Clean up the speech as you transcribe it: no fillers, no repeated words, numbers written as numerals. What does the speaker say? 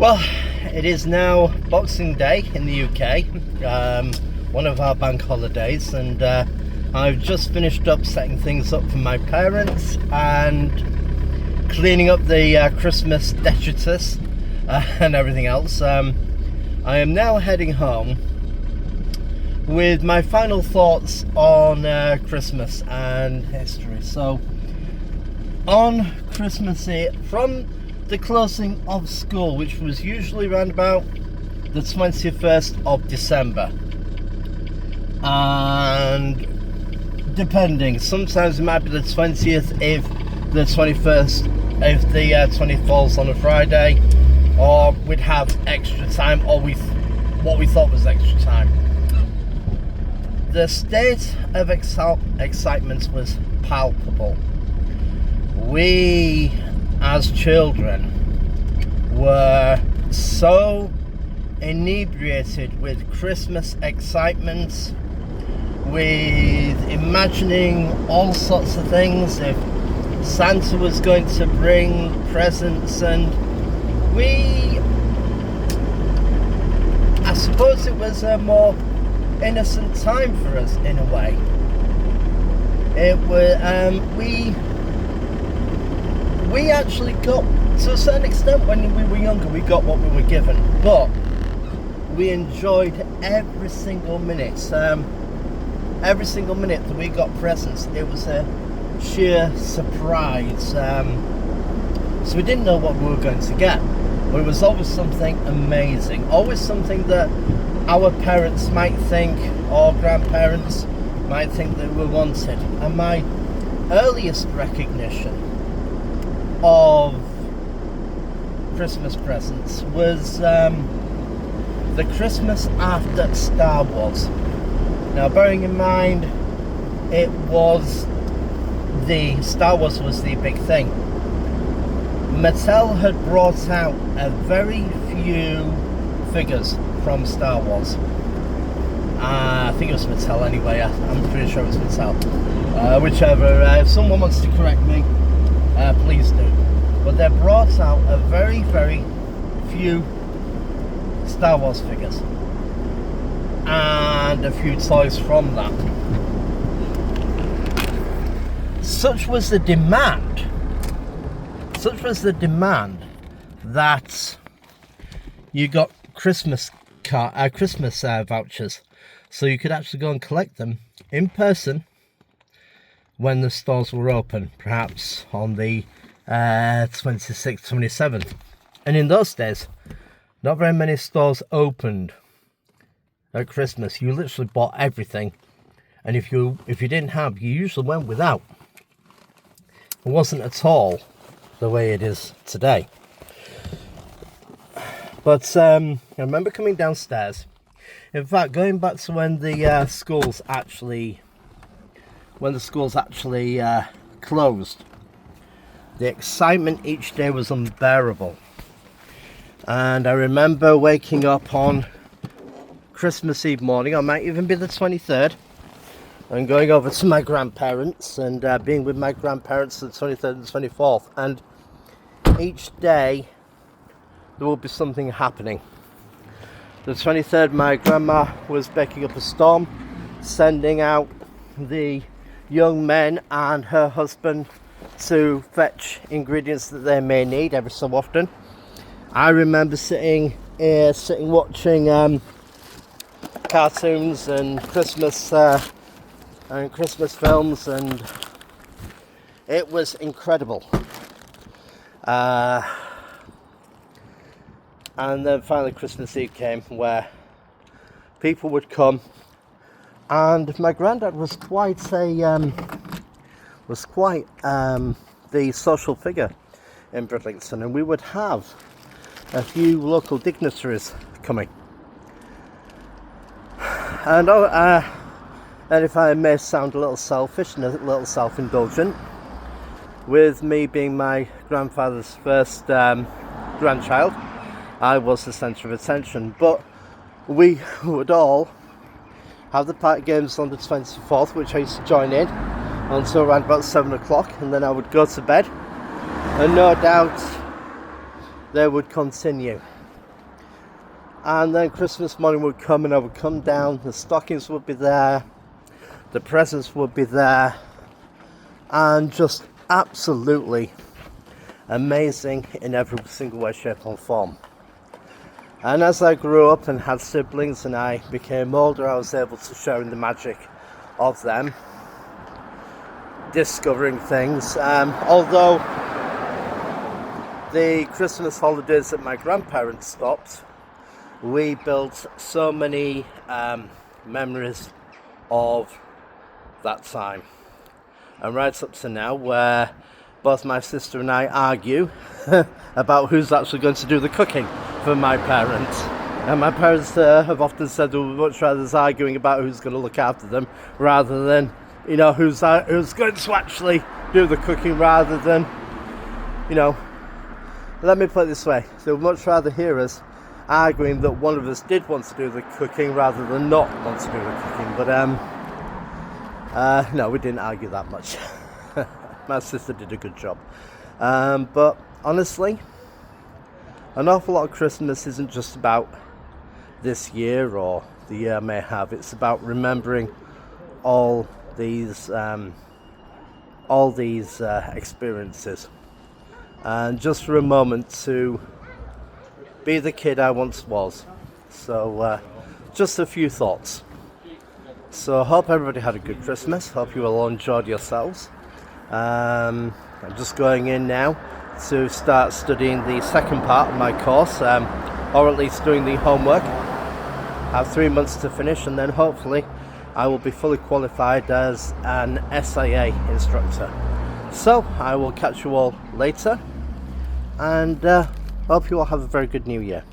Well, it is now Boxing Day in the UK, one of our bank holidays, and I've just finished up setting things up for my parents and cleaning up the Christmas detritus and everything else. I am now heading home with my final thoughts on Christmas and history. So, on Christmas Eve, from the closing of school, which was usually around about the 21st of December, and depending, sometimes it might be the 20th if the 21st if the 20th falls on a Friday, or we'd have extra time, or what we thought was extra time. The state of excitement was palpable. We, as children, were so inebriated with Christmas excitement, with imagining all sorts of things, if Santa was going to bring presents, and I suppose it was a more innocent time for us in a way. It was we actually got, to a certain extent, when we were younger, we got what we were given, but we enjoyed every single minute. Every single minute that we got presents, it was a sheer surprise. So we didn't know what we were going to get, but it was always something amazing, always something that our parents might think, or grandparents might think that we wanted. And my earliest recognition of Christmas presents was the Christmas after Star Wars. Now, bearing in mind, Star Wars was the big thing. Mattel had brought out a very few figures from Star Wars. I think it was Mattel anyway. I'm pretty sure it was Mattel. Whichever. If someone wants to correct me, please do. But they brought out a very, very few Star Wars figures and a few toys from that. Such was the demand that you got Christmas vouchers, so you could actually go and collect them in person when the stores were open, perhaps on the 26th, 27th. And in those days, not very many stores opened at Christmas. You literally bought everything, and if you didn't have, you usually went without. It wasn't at all the way it is today. But I remember coming downstairs. In fact, going back to when the schools actually closed, the excitement each day was unbearable. And I remember waking up on Christmas Eve morning, or might even be the 23rd, and going over to my grandparents and being with my grandparents the 23rd and 24th. And each day there will be something happening. The 23rd, my grandma was baking up a storm, sending out the young men and her husband to fetch ingredients that they may need every so often. I remember sitting watching cartoons and Christmas films, and it was incredible. And then finally Christmas Eve came, where people would come, and my granddad was quite the social figure in Bridlington, and we would have a few local dignitaries coming. And if I may sound a little selfish and a little self-indulgent, with me being my grandfather's first grandchild, I was the centre of attention. But we would all have the party games on the 24th, which I used to join in until around about 7 o'clock, and then I would go to bed, and no doubt they would continue. And then Christmas morning would come and I would come down, the stockings would be there, the presents would be there, and just absolutely amazing in every single way, shape or form. And as I grew up and had siblings and I became older, I was able to share in the magic of them, discovering things. Although the Christmas holidays that my grandparents stopped, we built so many memories of that time. And right up to now, where both my sister and I argue about who's actually going to do the cooking for my parents. And my parents have often said they would much rather us arguing about who's going to look after them rather than, you know, who's going to actually do the cooking, rather than, you know, let me put it this way, they would much rather hear us arguing that one of us did want to do the cooking rather than not want to do the cooking. But no, we didn't argue that much. My sister did a good job. But honestly, an awful lot of Christmas isn't just about this year or the year I may have. It's about remembering all these experiences, and just for a moment to be the kid I once was. So just a few thoughts. So I hope everybody had a good Christmas. Hope you all enjoyed yourselves. I'm just going in now to start studying the second part of my course, or at least doing the homework. I have 3 months to finish, and then hopefully I will be fully qualified as an SIA instructor. So I will catch you all later, and hope you all have a very good new year.